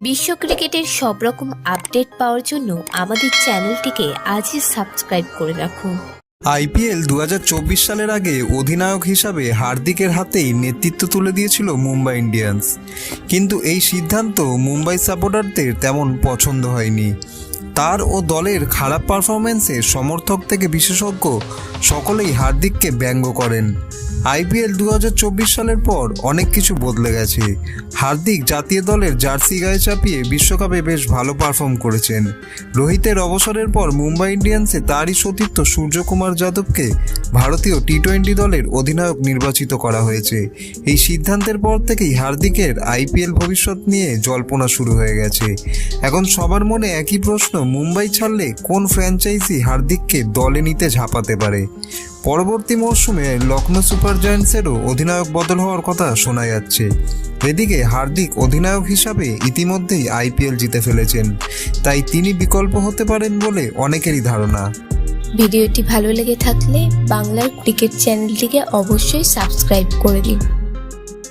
বিশ্ব ক্রিকেটের সব রকম আপডেট পাওয়ার জন্য আমাদের চ্যানেলটিকে আজই সাবস্ক্রাইব করে রাখুন। আইপিএল 2024 সালের আগে অধিনায়ক হিসাবে হার্দিকের হাতেই নেতৃত্ব তুলে দিয়েছিল মুম্বাই ইন্ডিয়ান্স, কিন্তু এই সিদ্ধান্ত মুম্বাই সাপোর্টারদের তেমন পছন্দ হয়নি। তার ও দলের খারাপ পারফরম্যান্সে সমর্থক থেকে বিশেষজ্ঞ সকলেই হার্দিককে ব্যঙ্গ করেন। আইপিএল 2024 সালের পর অনেক কিছু বদলে গেছে। হার্দিক জাতীয় দলের জার্সি গায়ে চাপিয়ে বিশ্বকাপে বেশ ভালো পারফর্ম করেছেন। রোহিতের অবসরের পর মুম্বাই ইন্ডিয়ান্সে তারই সতীর্থ সূর্যকুমার যাদবকে ভারতীয় টি-20 দলের অধিনায়ক নির্বাচিত করা হয়েছে। এই সিদ্ধান্তের পর থেকেই হার্দিকের আইপিএল ভবিষ্যৎ নিয়ে জল্পনা শুরু হয়ে গেছে। এখন সবার মনে একই প্রশ্ন, মুম্বাই ছাড়লে কোন ফ্র্যাঞ্চাইজি হার্দিককে দলে নিতে ঝাঁপাতে পারে? পরবর্তী মরশুমে লখনৌ সুপার জায়ান্টসেরও অধিনায়ক বদল হওয়ার কথা শোনা যাচ্ছে। এদিকে হার্দিক অধিনায়ক হিসাবে ইতিমধ্যেই আইপিএল জিতে ফেলেছেন, তাই তিনি বিকল্প হতে পারেন বলে অনেকেরই ধারণা। ভিডিওটি ভালো লেগে থাকলে বাংলার ক্রিকেট চ্যানেলটিকে অবশ্যই সাবস্ক্রাইব করে দিন।